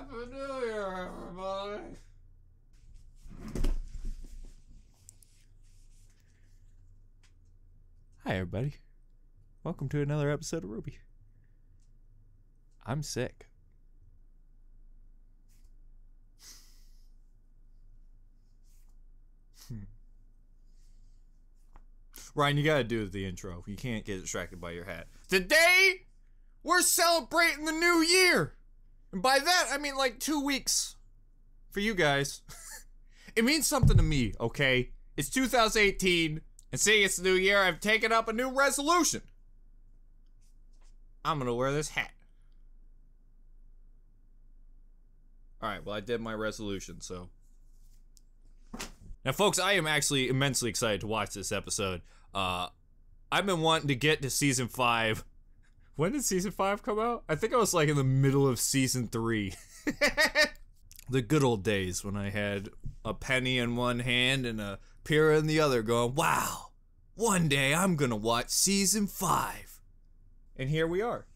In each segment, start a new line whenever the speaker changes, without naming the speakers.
Happy New Year, everybody!
Hi, everybody. Welcome to another episode of Ruby. I'm sick.
Ryan, you gotta do the intro. You can't get distracted by your hat. Today, we're celebrating the new year! And by that, I mean like 2 weeks. For you guys. It means something to me, okay? It's 2018, and seeing it's the new year, I've taken up a new resolution. I'm gonna wear this hat. Alright, well I did my resolution, so. Now folks, I am actually immensely excited to watch this episode. I've been wanting to get to season 5. When did season 5 come out? I think I was like in the middle of season 3. The good old days when I had a penny in one hand and a Pyrrha in the other going, wow, one day I'm gonna watch season 5. And here we are.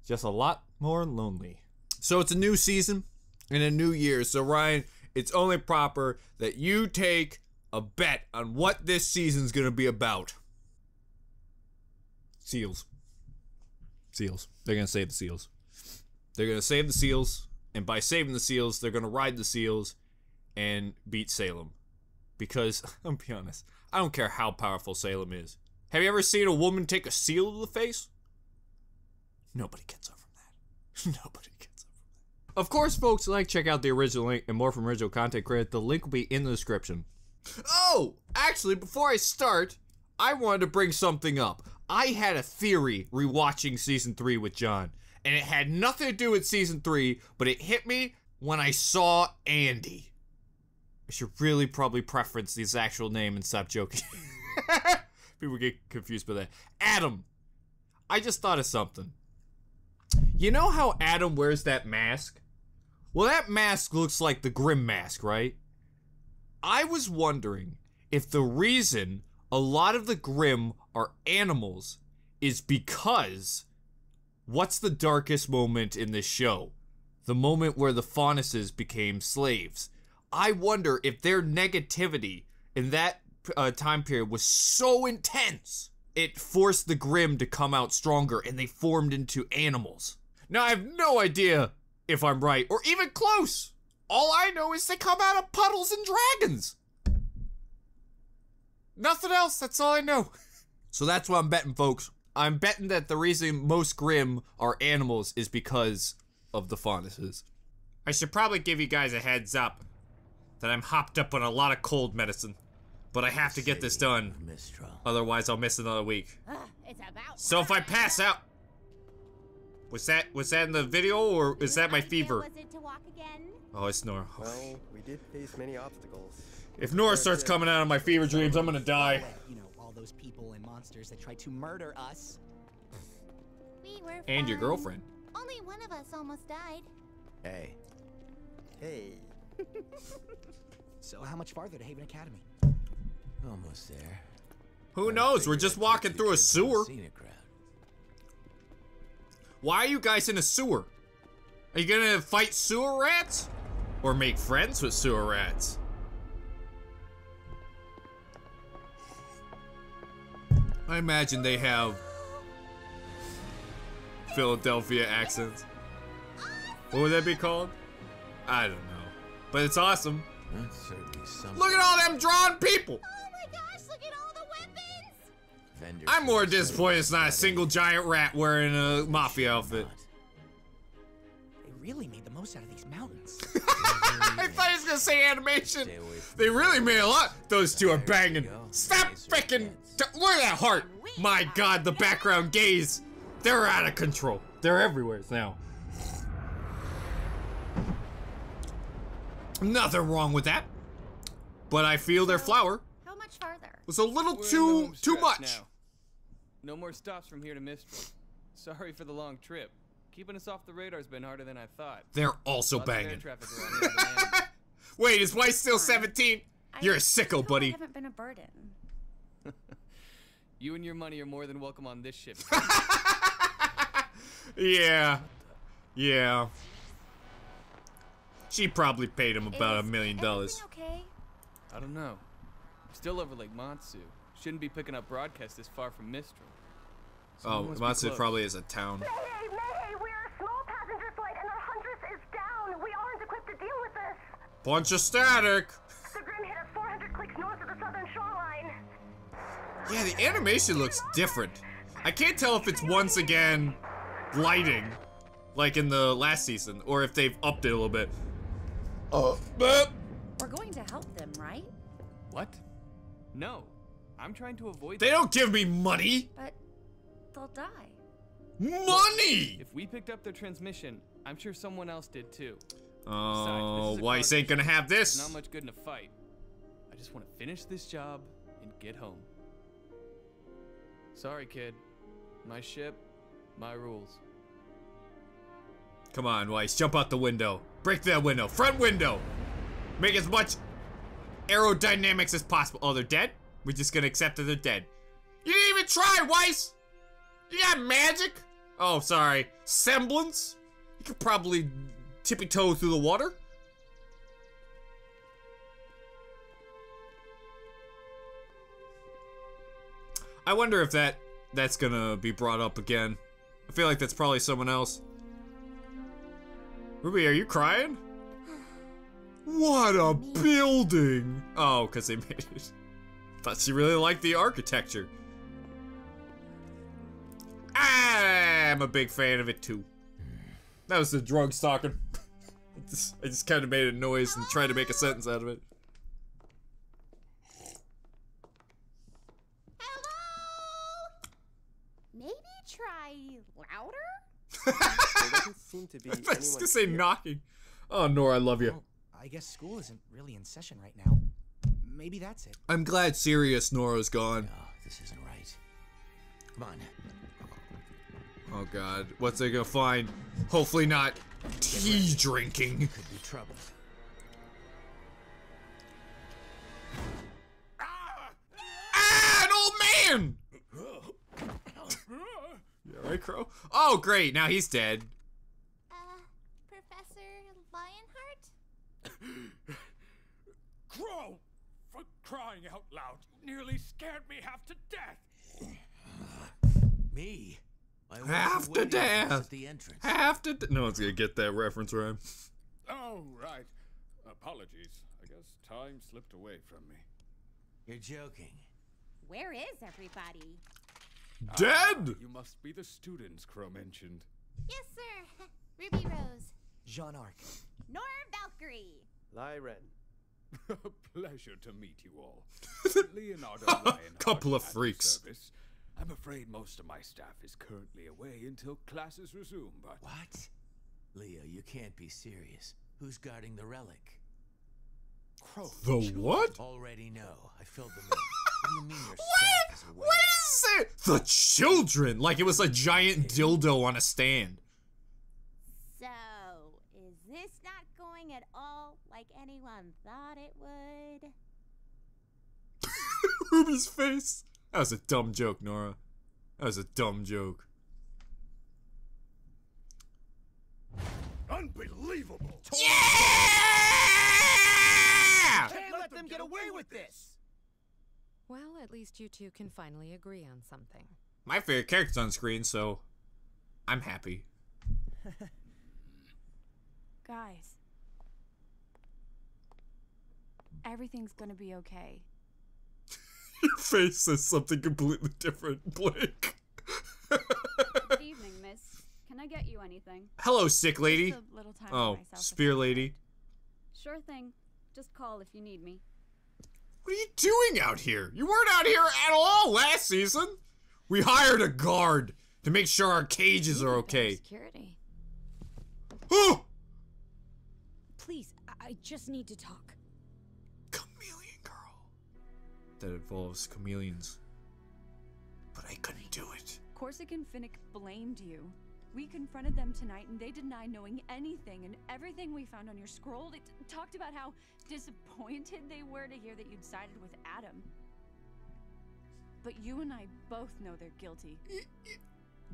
Just a lot more lonely. So it's a new season and a new year. So Ryan, it's only proper that you take a bet on what this season's gonna be about. Seals. Seals. They're gonna save the seals. They're gonna save the seals, and by saving the seals, they're gonna ride the seals and beat Salem. Because, I'll be honest, I don't care how powerful Salem is. Have you ever seen a woman take a seal to the face? Nobody gets up from that. Nobody gets up from that. Of course, folks, check out the original link and more from original content creator. The link will be in the description. Oh, actually, before I start, I wanted to bring something up. I had a theory rewatching season 3 with John, and it had nothing to do with season 3, but it hit me when I saw Andy. I should really probably preference his actual name and stop joking. People get confused by that. Adam. I just thought of something. You know how Adam wears that mask? Well, that mask looks like the Grimm mask, right? I was wondering if the reason a lot of the Grimm are animals is because what's the darkest moment in this show? The moment where the Faunuses became slaves. I wonder if their negativity in that time period was so intense, it forced the Grimm to come out stronger and they formed into animals. Now I have no idea if I'm right or even close. All I know is they come out of puddles and dragons. Nothing else, that's all I know. So that's what I'm betting, folks. I'm betting that the reason most Grimm are animals is because of the Faunuses. I should probably give you guys a heads up that I'm hopped up on a lot of cold medicine. But I have to get this done. Otherwise I'll miss another week. So if I pass out... Was that in the video or is that my fever? Oh, it's Nora.
Well, we did face many obstacles.
If Nora starts coming out of my fever dreams, I'm gonna die.
You know, all those people and monsters that tried to murder us.
We were fine.
And your girlfriend.
Only one of us almost died.
Hey. Hey.
So how much farther to Haven Academy?
Almost there.
Who knows? We're just walking through a sewer. Why are you guys in a sewer? Are you gonna fight sewer rats? Or make friends with sewer rats? I imagine they have Philadelphia accents. What would that be called? I don't know. But it's awesome.
That's certainly something.
Look at all them drawn people!
Oh my gosh, look at all the weapons!
Vendors
I'm more disappointed it's not a single giant rat wearing a mafia outfit.
They really made the most out of these mountains.
I thought he was gonna say animation. They really made a lot. Those two are banging. Stop freaking. Look at that heart. My god, the background gaze. They're out of control. They're everywhere now. Nothing wrong with that. But I feel their flower
How much farther?
was a little
We're in the
too
home stretch
much.
now. No more stops from here to Mistral. Sorry for the long trip. Keeping us off the radar's been harder than I thought.
They're also
Lots of air
banging.
traffic around here at the land.
Wait, is White still 17? You're a sicko,
I
buddy.
haven't been a burden.
You and your money are more than welcome on this ship.
Yeah. Yeah. She probably paid him about $1 million.
Everything okay?
I don't know. Still over Lake Matsu. Shouldn't be picking up broadcast this far from Mistral.
Oh,
Must be
Matsu
close.
probably is a town.
Mayday! Mayday! We're a small passenger flight and our Huntress is down! We aren't equipped to deal with this!
Bunch of static.
The Grim hit us 400 clicks north of the southern shoreline.
Yeah, the animation looks different. I can't tell if it's once again lighting, like in the last season, or if they've upped it a little bit.
We're going to help them, right?
What? No. I'm trying to avoid
They don't give me money.
But they'll die.
Money!
If we picked up their transmission, I'm sure someone else did too.
Oh,
Besides, this is a
Weiss
cargo
ain't gonna
ship.
have
It's
this.
not much good in a fight. I just want to finish this job and get home. Sorry, kid. My ship, my rules.
Come on, Weiss, jump out the window. Break that window. Front window. Make as much aerodynamics as possible. Oh, they're dead? We're just gonna accept that they're dead. You didn't even try, Weiss! You got magic? Oh, sorry. Semblance? You could probably tippy-toe through the water? I wonder if that's gonna be brought up again. I feel like that's probably someone else. Ruby, are you crying? What a building! Oh, because they made it. Thought she really liked the architecture. I'm a big fan of it too. That was the drugs talking. I just kind of made a noise and tried to make a sentence out of it.
Hello? Maybe try louder?
There doesn't seem to be
I was
anyone
gonna say
here.
knocking. Oh, Nora, I love you.
Well, I guess school isn't really in session right now. Maybe that's it.
I'm glad serious Nora's gone.
No, this isn't right. Come on.
Oh god, what's they gonna find? Hopefully not tea drinking.
Could be trouble.
Ah, an old man! You alright, Crow? Oh, great, now he's dead.
Professor Lionheart?
Crow! For crying out loud, you nearly scared me half to death!
Me? I was
Half to
waiting for us
death.
At the entrance.
No one's gonna get that reference right.
Oh, right. Apologies. I guess time slipped away from me.
You're joking.
Where is everybody?
Dead!
You must be the students Crow mentioned.
Yes, sir. Ruby Rose.
Jean Arc.
Nora Valkyrie.
Lyren.
A pleasure to meet you all. Leonardo Lionheart
Couple of
at your
freaks.
service. I'm afraid most of my staff is currently away until classes resume, but...
What? Leo, you can't be serious. Who's guarding the relic?
Crow.
The what?
Already know. I filled them in. What do you mean your staff is away?
Wait a second! The children! Like it was a giant dildo on a stand.
So, is this not going at all like anyone thought it would?
Ruby's face. That was a dumb joke, Nora. That was a dumb joke.
Unbelievable!
Yeah!
Can't let them get away with this!
Well, at least you two can finally agree on something.
My favorite character's on screen, so I'm happy.
Guys. Everything's gonna be okay.
Your face says something completely different, Blake.
Good evening, miss. Can I get you anything?
Hello, sick lady.
Just a little time for
Oh,
myself, if
spear
that's
lady.
alright. Sure thing. Just call if you need me.
What are you doing out here? You weren't out here at all last season. We hired a guard to make sure our cages are okay.
Security.
Oh!
Please, I just need to talk.
Chameleon girl. That involves chameleons. But I couldn't do it.
Corsican Finnick blamed you. We confronted them tonight and they denied knowing anything, and everything we found on your scroll, it talked about how disappointed they were to hear that you'd sided with Adam. But you and I both know they're guilty.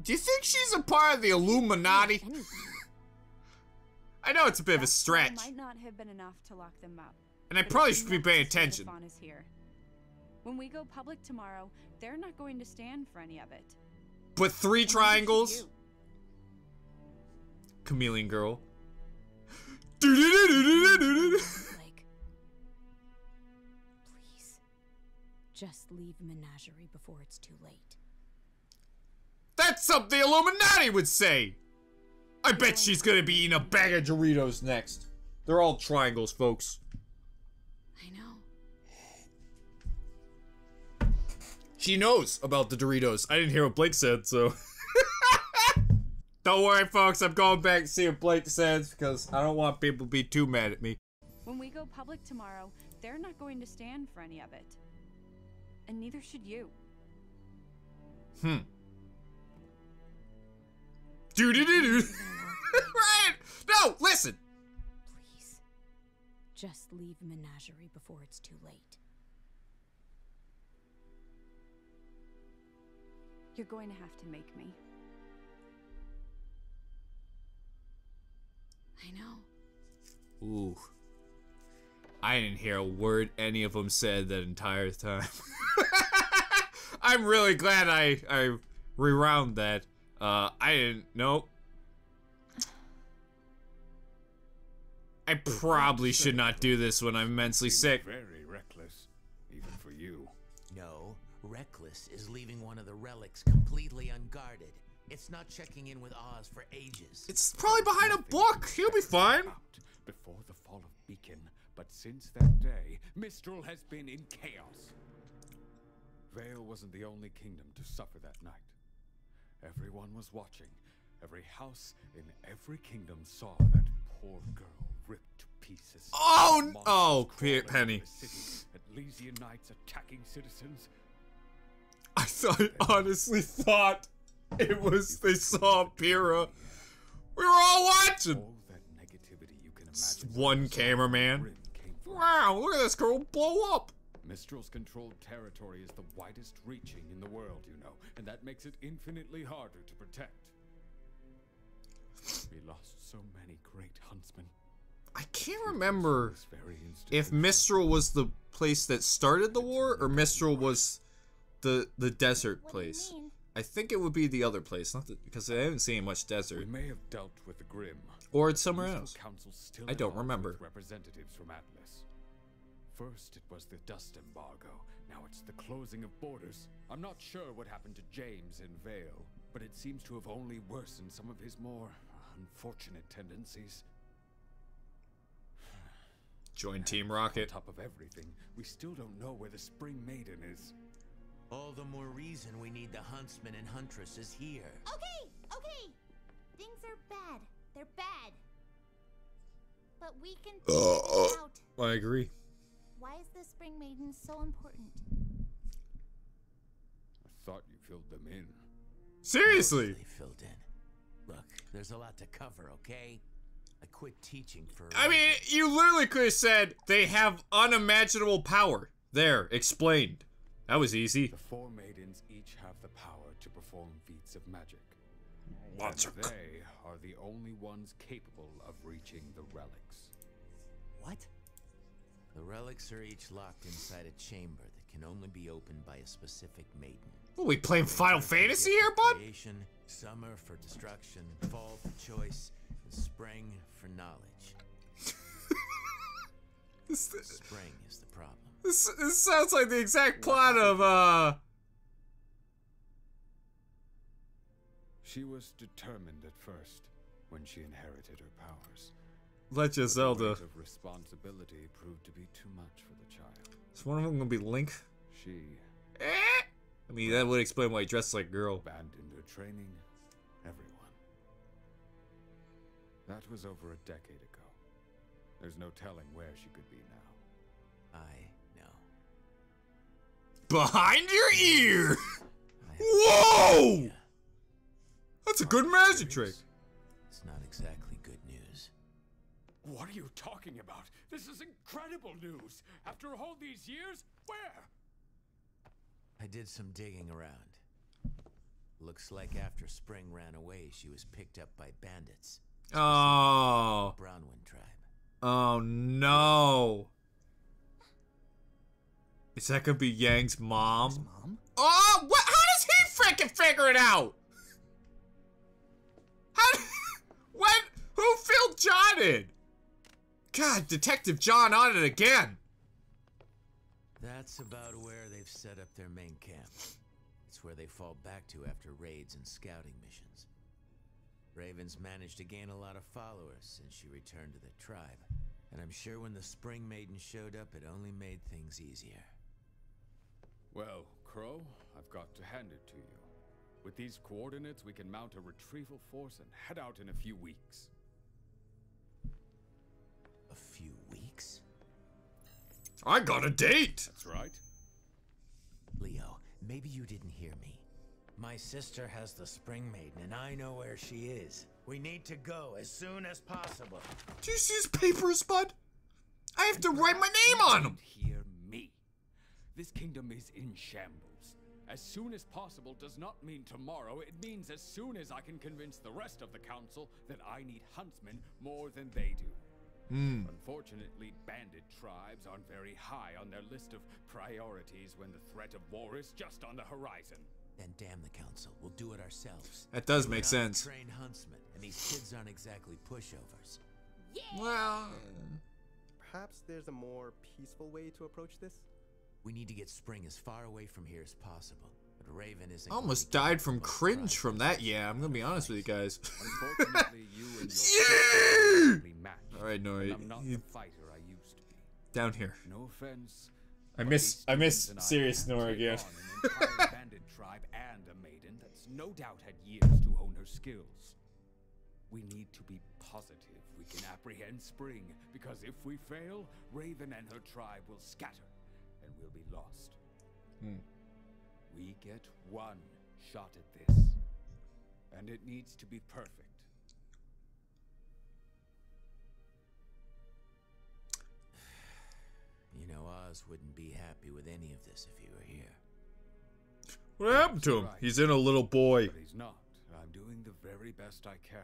Do you think she's a part of the Illuminati?
Anything.
I know it's a bit of a
That
stretch.
might not have been enough to lock them up.
And I
but
probably
it's
should be
enough
paying
to say
attention.
the fawn is here. When we go public tomorrow, they're not going to stand for any of it.
But 3
And neither should
triangles?
you.
Chameleon girl.
Like, please, just leave Menagerie before it's too late.
That's something the Illuminati would say! I bet she's gonna be eating a bag of Doritos next. They're all triangles, folks.
I know.
She knows about the Doritos. I didn't hear what Blake said, so... Don't worry, folks. I'm going back to see what Blake says because I don't want people to be too mad at me.
When we go public tomorrow, they're not going to stand for any of it. And neither should you.
Ryan! No, listen!
Please, just leave Menagerie before it's too late.
You're going to have to make me.
I know.
Ooh. I didn't hear a word any of them said that entire time. I'm really glad I rewound that. I didn't know. I probably should not do this when I'm immensely sick.
Very reckless, even for you.
No, reckless is leaving one of the relics completely unguarded. It's not checking in with Oz for ages.
It's probably behind a book. He'll be fine.
Before the fall of Beacon, but since that day, Mistral has been in chaos. Vale wasn't the only kingdom to suffer that night. Everyone was watching. Every house in every kingdom saw that poor girl ripped to pieces.
Penny.
Atlesian knights attacking citizens.
I honestly thought it was they saw Pyrrha. We were all watching.
All that negativity you can imagine.
One cameraman. Wow, look at this girl blow up.
Mistral's controlled territory is the widest reaching in the world, you know, and that makes it infinitely harder to protect. We lost so many great huntsmen.
I can't remember if Mistral was the place that started the war or Mistral was the desert place. I think it would be the other place, not because I haven't seen much desert.
We may have dealt with the Grim,
or it's somewhere else.
Still
I don't remember.
Representatives from Atlas. First it was the dust embargo, now it's the closing of borders. I'm not sure what happened to James in Vale, but it seems to have only worsened some of his more unfortunate tendencies.
Join Team Rocket.
On top of everything, we still don't know where the Spring Maiden is.
All the more reason we need the huntsmen and huntresses here.
Okay. Things are bad. They're bad. But we can figure this out.
I agree.
Why is the Spring Maiden so important?
I thought you filled them in.
Seriously?
They filled in. Look, there's a lot to cover, okay? I quit teaching for
I mean, you literally could have said they have unimaginable power. There, explained. That was easy.
The 4 maidens each have the power to perform feats of magic.
Lots
and
of
they are the only ones capable of reaching the relics.
What? The relics are each locked inside a chamber that can only be opened by a specific maiden.
What, we playing Final Fantasy here, bud?
Creation, summer for destruction, fall for choice, and spring for knowledge. Spring is the problem.
This sounds like the exact plot of,
She was determined at first when she inherited her powers.
Legend of Zelda.
The weight of responsibility proved to be too much for the child.
Is one of them gonna be Link?
She...
I mean, that would explain why he dressed like a girl.
Abandoned her training. Everyone. That was over a decade ago. There's no telling where she could be now.
I know.
Behind your ear! Whoa! That's a good magic trick.
It's not exactly good news.
What are you talking about? This is incredible news! After all these years, where?
I did some digging around. Looks like after Spring ran away, she was picked up by bandits.
Oh.
Brown
Oh no. Is that gonna be Yang's mom?
His mom?
Oh, what? How does he freaking figure it out? How? When? Who filled John in? God, Detective John on it again.
That's about where they've set up their main camp. It's where they fall back to after raids and scouting missions. Raven's managed to gain a lot of followers since she returned to the tribe. And I'm sure when the Spring Maiden showed up, it only made things easier.
Well, Crow, I've got to hand it to you. With these coordinates, we can mount a retrieval force and head out in a few weeks.
A few weeks?
I got a date.
That's right.
Leo, maybe you didn't hear me. My sister has the Spring Maiden, and I know where she is. We need to go as soon as possible.
Do you see his papers, bud? I have to write my name on them.
Hear me. This kingdom is in shambles. As soon as possible does not mean tomorrow. It means as soon as I can convince the rest of the council that I need huntsmen more than they do. Unfortunately, bandit tribes aren't very high on their list of priorities when the threat of war is just on the horizon.
Then damn the council. We'll do it ourselves.
That does
We're
make
not
sense.
Trained huntsmen, and these kids aren't exactly pushovers.
Well,
Perhaps there's a more peaceful way to approach this?
We need to get Spring as far away from here as possible. But Raven isn't.
I almost died from cringe from that. Yeah, I'm gonna be honest with you guys.
Unfortunately, you and your
Yeah!
match.
All right, no,
I'm not the fighter I used to be.
down here.
No offense.
I miss Serious Nora again.
An entire bandit tribe and a maiden that's no doubt had years to hone her skills. We need to be positive we can apprehend Spring, because if we fail, Raven and her tribe will scatter, and we'll be lost. We get one shot at this, and it needs to be perfect.
You know, Oz wouldn't be happy with any of this if he were here.
What happened to him?
Right.
He's in a little boy.
But he's not. I'm doing the very best I can.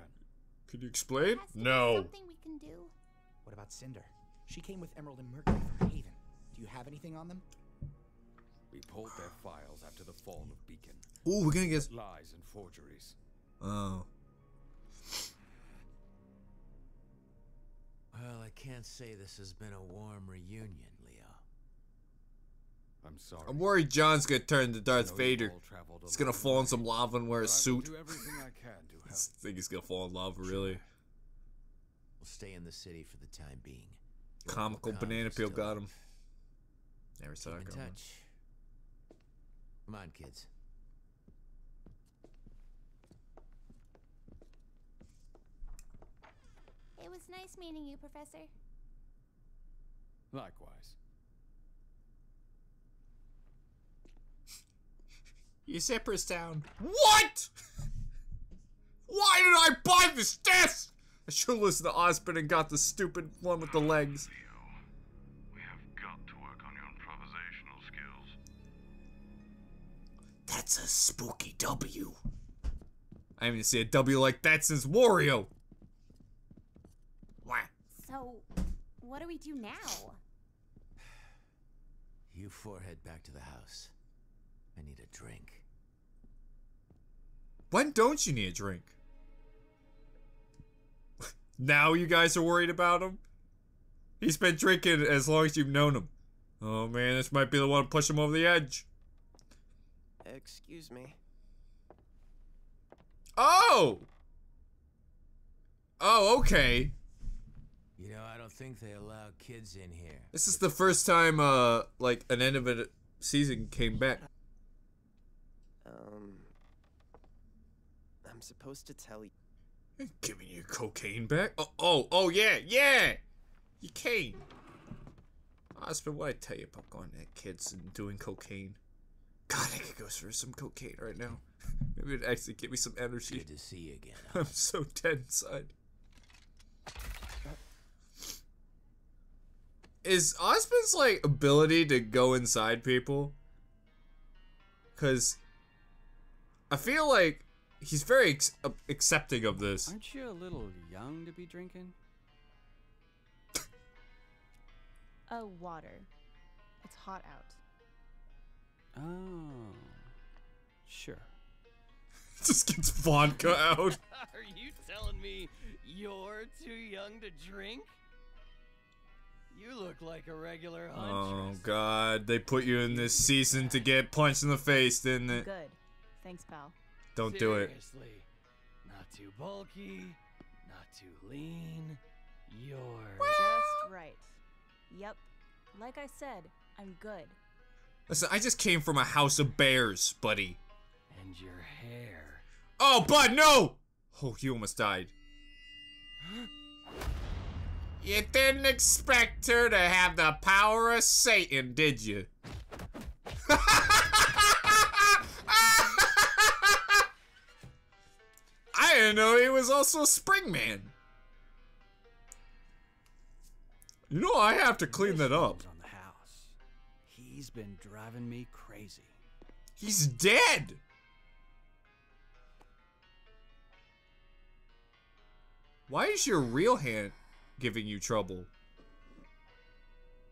Could you explain?
Has to be
No.
Something we can do.
What about Cinder? She came with Emerald and Mercury from Haven. Do you have anything on them?
We pulled their files after the fall of Beacon.
Ooh, we're gonna get.
Lies and forgeries.
Oh.
Well, I can't say this has been a warm reunion, Leo.
I'm sorry.
I'm worried John's gonna turn to
I
Darth
know
Vader.
you've all traveled a
He's gonna
long
fall in
way,
some lava and wear a
but I will
suit.
do everything I can to
I
help.
think he's gonna fall in lava, really.
We'll stay in the city for the time being.
Comical
Local
banana
comms
peel
still
got
up.
him. Never saw
Keep
it
in
coming.
touch. Come on, kids.
It was nice meeting you, Professor.
Likewise.
You zippers down. What? Why did I buy this desk? I should have listened to Osborn and got the stupid one with the legs.
We have got to work on your improvisational skills.
That's a spooky W. I haven't seen a W like that since Wario. Wah.
So, what do we do now?
You four head back to the house. I need a drink.
When don't you need a drink? Now you guys are worried about him? He's been drinking as long as you've known him. Oh man, this might be the one to push him over the edge.
Excuse me.
Oh! Oh, okay.
You know, I don't think they allow kids in here.
This is the first time, like, an end of a season came back.
I'm supposed to tell you.
Giving you cocaine back? Oh, yeah! You cane. Osborn, what I tell you about going to kids and doing cocaine? God, I could go through some cocaine right now. Maybe it'd actually give me some energy.
Good to see you again.
I'm so dead inside. Is Osmond's, like, ability to go inside people? Because I feel like he's very accepting of this.
Aren't you a little young to be drinking?
Water. It's hot out.
Oh. Sure.
Just gets vodka out.
Are you telling me you're too young to drink? You look like a regular huntress.
Oh god, they put you in this season to get punched in the face, didn't it?
Good. Thanks, pal.
Don't do it.
Seriously. Not too bulky, not too lean. You're
just right. Yep. Like I said, I'm good.
Listen, I just came from a house of bears, buddy.
And your hair.
Oh, bud, no! Oh, you almost died. You didn't expect her to have the power of Satan, did you? I didn't know he was also a spring man. You know, I have to clean that up.
On the house. He's been driving me crazy.
He's dead. Why is your real hand giving you trouble?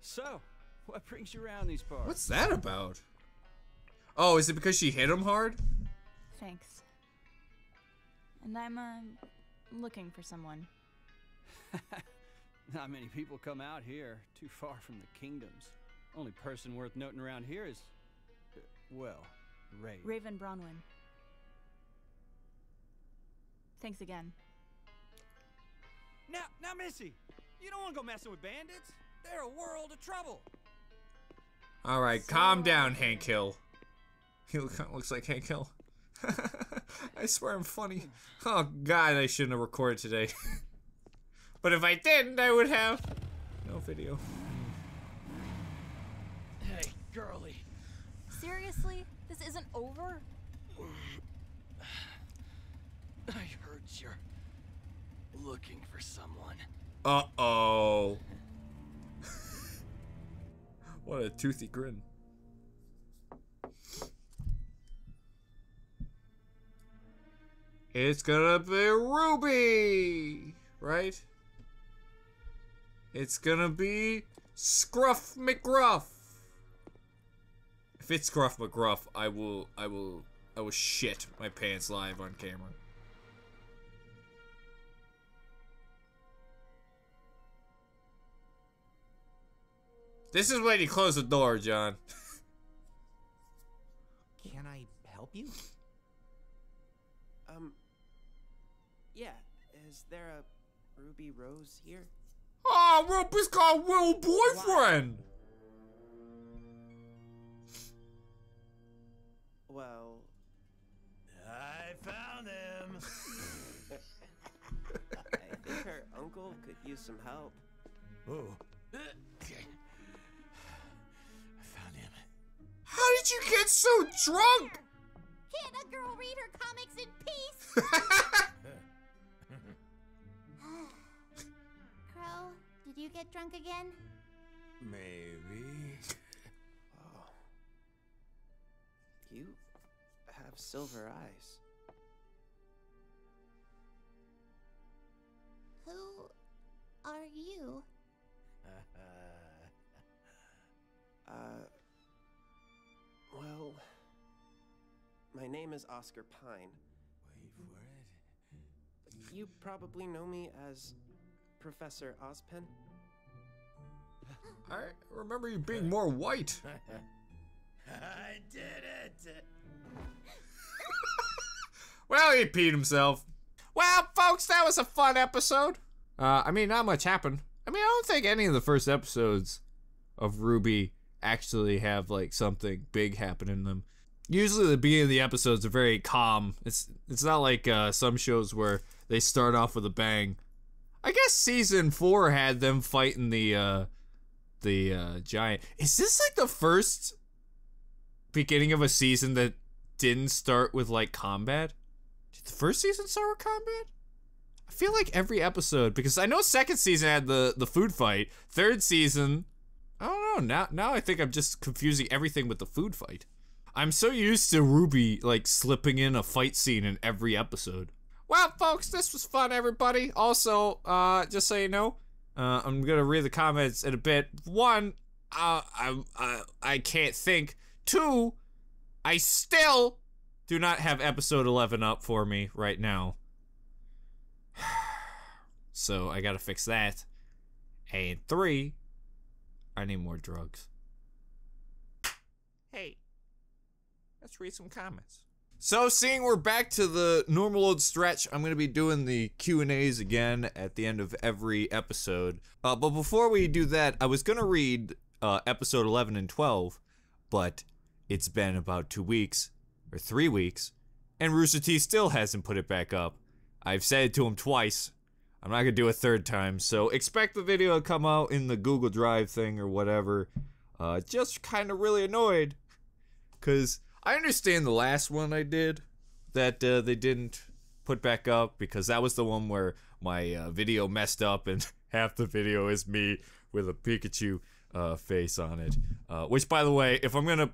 So, what brings you around these parts?
What's that about? Oh, is it because she hit him hard?
Thanks. And I'm, looking for someone.
Not many people come out here, too far from the kingdoms. Only person worth noting around here is, well,
Raven Bronwyn. Thanks again.
Now, Missy, you don't want to go messing with bandits. They're a world of trouble.
All right, calm down, Hank Hill. He looks like Hank Hill. I swear I'm funny. Oh God, I shouldn't have recorded today. But if I didn't, I would have no video.
Hey, girlie.
Seriously? This isn't over?
I heard you're looking for someone.
Uh-oh. What a toothy grin. It's gonna be Ruby, right? It's gonna be Scruff McGruff. If it's Scruff McGruff, I will shit my pants live on camera. This is when you close the door, John.
Can I help you? Yeah. Is there a Ruby Rose here?
Oh, Ruby's got a real boyfriend!
Well...
I found him!
I think her uncle could use some help.
Oh.
How did you get so drunk?
Can't a girl read her comics in peace? Crow, did you get drunk again?
Maybe.
Oh. You have silver eyes.
Who are you?
Well, my name is Oscar Pine.
Wait for it.
You probably know me as Professor Ozpen.
I remember you being more white.
I did it!
Well, he peed himself. Well, folks, that was a fun episode. I mean, not much happened. I mean, I don't think any of the first episodes of Ruby actually have like something big happen in them. Usually the beginning of the episodes are very calm. It's not like some shows where they start off with a bang. I guess season 4 had them fighting the giant. Is this like the first beginning of a season that didn't start with like combat? Did the first season start with combat? I feel like every episode, because I know second season had the food fight. Third season, I don't know. Now I think I'm just confusing everything with the food fight. I'm so used to Ruby like slipping in a fight scene in every episode. Well, folks, this was fun, everybody. Also, just so you know, I'm gonna read the comments in a bit. One, I can't think. Two, I still do not have episode 11 up for me right now. So I gotta fix that. And three, I need more drugs. Hey, let's read some comments. So seeing we're back to the normal old stretch, I'm going to be doing the Q&As again at the end of every episode. But before we do that, I was going to read episode 11 and 12, but it's been about 2 weeks, or 3 weeks, and Rooster Teeth still hasn't put it back up. I've said it to him twice. I'm not going to do a third time, so expect the video to come out in the Google Drive thing or whatever. Just kind of really annoyed, because I understand the last one I did that they didn't put back up, because that was the one where my video messed up and half the video is me with a Pikachu face on it. Which, by the way, if I'm gonna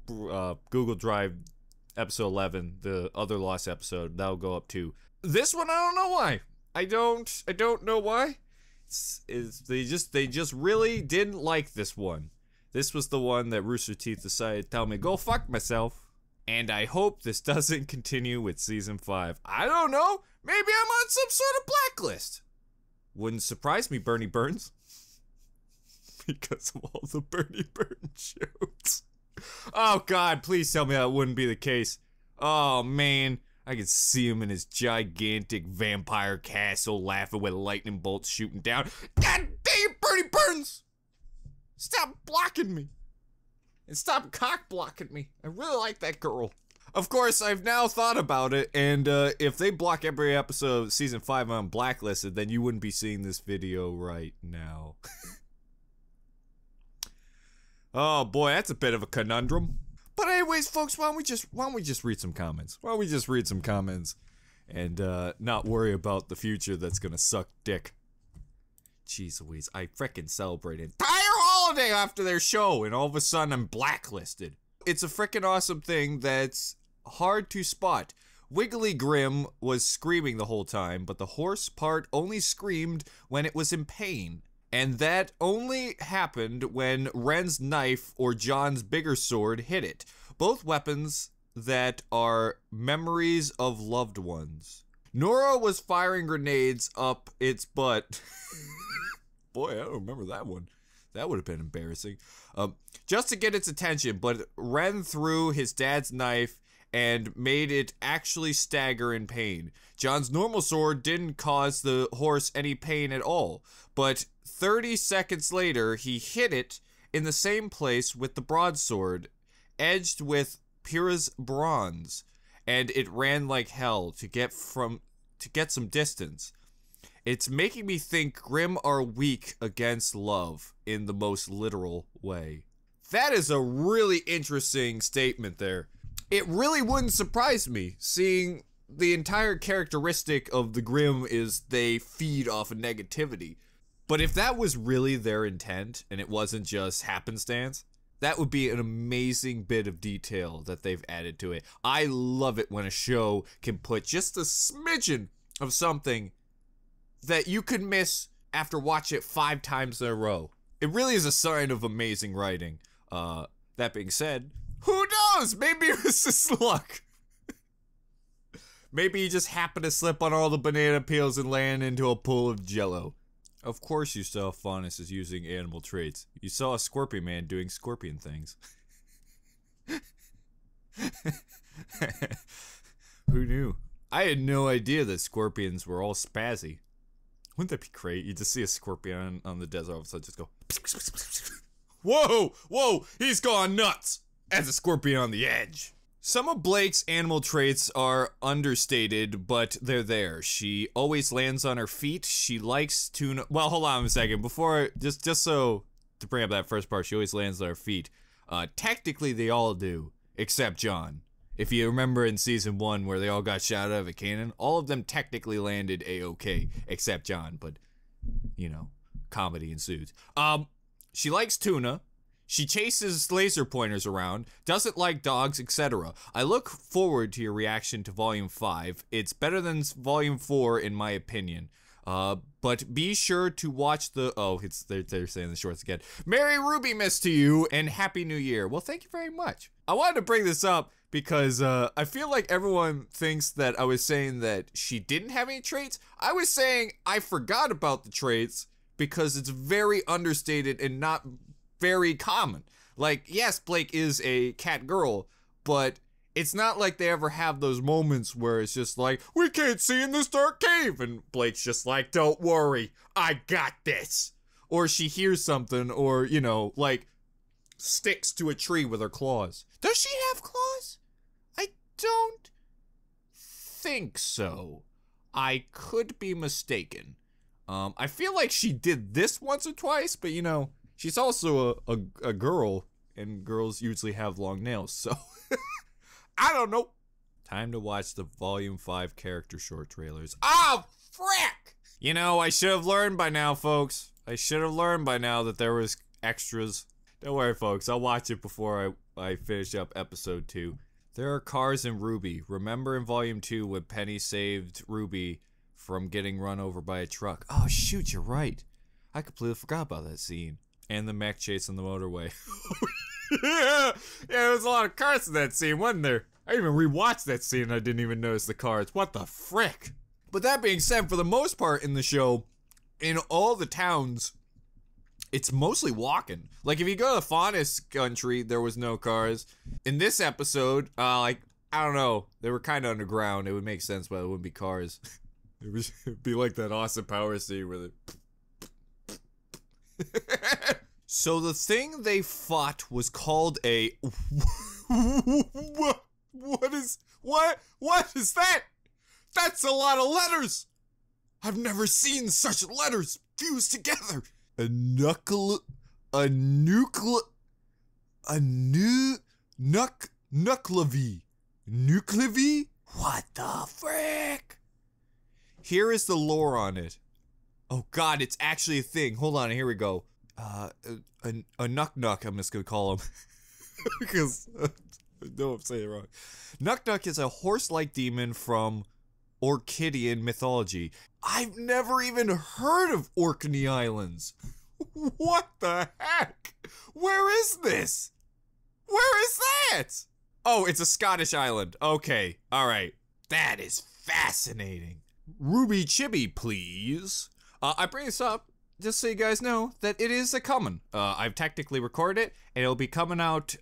Google Drive episode 11, the other lost episode, that'll go up too. This one, I don't know why. I don't know why. They just really didn't like this one. This was the one that Rooster Teeth decided to tell me, go fuck myself. And I hope this doesn't continue with season 5. I don't know. Maybe I'm on some sort of blacklist. Wouldn't surprise me, Bernie Burns. Because of all the Bernie Burns shows. Oh God, please tell me that wouldn't be the case. Oh man, I could see him in his gigantic vampire castle laughing with lightning bolts shooting down. God damn, Bernie Burns! Stop blocking me. And stop cock blocking me. I really like that girl. Of course, I've now thought about it, and if they block every episode of season 5 on blacklisted, then you wouldn't be seeing this video right now. Oh boy, that's a bit of a conundrum. But anyways, folks, why don't we just read some comments? Why don't we just read some comments and not worry about the future that's gonna suck dick. Jeez Louise, I frickin' celebrate an entire holiday after their show, and all of a sudden I'm blacklisted. It's a frickin' awesome thing that's hard to spot. Wiggly Grim was screaming the whole time, but the horse part only screamed when it was in pain. And that only happened when Ren's knife or John's bigger sword hit it. Both weapons that are memories of loved ones. Nora was firing grenades up its butt. Boy, I don't remember that one. That would have been embarrassing. Just to get its attention, but Ren threw his dad's knife and made it actually stagger in pain. John's normal sword didn't cause the horse any pain at all, but 30 seconds later, he hit it in the same place with the broadsword, edged with Pyrrha's bronze, and it ran like hell to get some distance. It's making me think Grimm are weak against love in the most literal way. That is a really interesting statement there. It really wouldn't surprise me, seeing the entire characteristic of the Grimm is they feed off of negativity. But if that was really their intent, and it wasn't just happenstance, that would be an amazing bit of detail that they've added to it. I love it when a show can put just a smidgen of something that you could miss after watching it 5 times in a row. It really is a sign of amazing writing. That being said, who knows? Maybe it was just luck. Maybe he just happened to slip on all the banana peels and land into a pool of jello. Of course you saw Faunus is using animal traits. You saw a Scorpion Man doing scorpion things. Who knew? I had no idea that scorpions were all spazzy. Wouldn't that be great? You just see a scorpion on the desert, all of a sudden just go... Whoa! Whoa! He's gone nuts! As a scorpion on the edge. Some of Blake's animal traits are understated, but they're there. She always lands on her feet. She likes tuna... Well, hold on a second. Before... Just so... To bring up that first part, she always lands on her feet. Technically, they all do. Except John. If you remember in season 1 where they all got shot out of a cannon, all of them technically landed a-okay, except John, but, you know, comedy ensues. She likes tuna. She chases laser pointers around, doesn't like dogs, etc. I look forward to your reaction to Volume 5. It's better than Volume 4 in my opinion. But be sure to watch the, they're saying the shorts again. Merry Ruby Miss to you and Happy New Year. Well, thank you very much. I wanted to bring this up because I feel like everyone thinks that I was saying that she didn't have any traits. I was saying I forgot about the traits because it's very understated and not very common. Like, yes, Blake is a cat girl, but it's not like they ever have those moments where it's just like, we can't see in this dark cave. And Blake's just like, don't worry, I got this. Or she hears something or, you know, like sticks to a tree with her claws. Does she have claws? I don't think so. I could be mistaken. I feel like she did this once or twice, but you know, she's also a girl and girls usually have long nails, so I don't know. Time to watch the Volume 5 character short trailers. Oh, frick! You know, I should have learned by now, folks. I should have learned by now that there was extras. Don't worry, folks. I'll watch it before I finish up episode 2. There are cars in Ruby. Remember in Volume 2 when Penny saved Ruby from getting run over by a truck? Oh, shoot, you're right. I completely forgot about that scene. And the mech chase on the motorway. Yeah, there was a lot of cars in that scene, wasn't there? I even rewatched that scene and I didn't even notice the cars. What the frick? But that being said, for the most part in the show, in all the towns, it's mostly walking. Like, if you go to Faunus country, there was no cars. In this episode, like, I don't know, they were kind of underground. It would make sense, but it wouldn't be cars. It'd be like that Austin Powers scene where they... So the thing they fought was called a... What is that? That's a lot of letters. I've never seen such letters fused together. Nuclevi? Nuclevi? What the frick? Here is the lore on it. Oh god, it's actually a thing. Hold on, here we go. A Nuck, I'm just gonna call him. Because I know I'm saying it wrong. Nuck is a horse-like demon from Orchidean mythology. I've never even heard of Orkney Islands. What the heck? Where is this? Where is that? Oh, it's a Scottish island. Okay, alright. That is fascinating. Ruby Chibi, please. I bring this up just so you guys know that it is a-coming. I've technically recorded it, and it'll be coming out,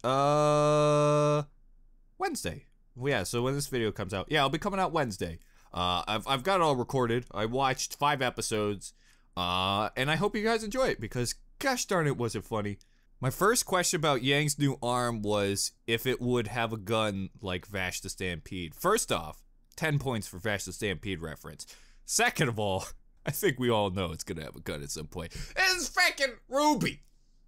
Wednesday. Yeah, so when this video comes out, yeah, it'll be coming out Wednesday. I've got it all recorded. I watched 5 episodes, and I hope you guys enjoy it, because gosh darn it was it funny. My first question about Yang's new arm was if it would have a gun like Vash the Stampede. First off, 10 points for Vash the Stampede reference. Second of all, I think we all know it's gonna have a gun at some point. It's freaking Ruby!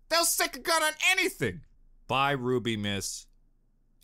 They'll stick a gun on anything! Bye, Ruby Miss.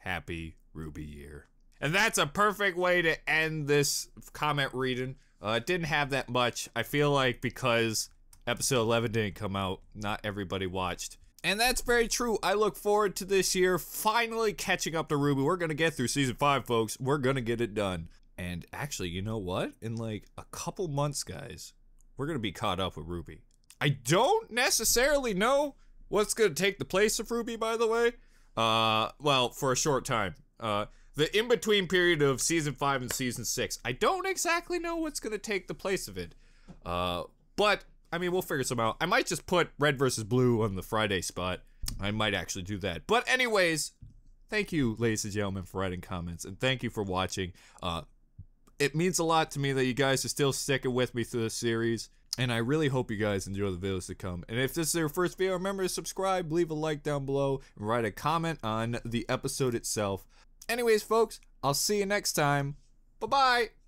Happy Ruby Year. And that's a perfect way to end this comment reading. It didn't have that much. I feel like because episode 11 didn't come out, not everybody watched. And that's very true. I look forward to this year finally catching up to Ruby. We're gonna get through season 5, folks. We're gonna get it done. And actually, you know what? In like a couple months, guys, we're gonna be caught up with Ruby. I don't necessarily know what's gonna take the place of Ruby, by the way. Well, for a short time. The in-between period of season 5 and season 6. I don't exactly know what's gonna take the place of it. But I mean, we'll figure some out. I might just put Red versus Blue on the Friday spot. I might actually do that. But anyways, thank you, ladies and gentlemen, for writing comments, and thank you for watching. It means a lot to me that you guys are still sticking with me through this series, and I really hope you guys enjoy the videos to come. And if this is your first video, remember to subscribe, leave a like down below, and write a comment on the episode itself. Anyways, folks, I'll see you next time. Bye-bye!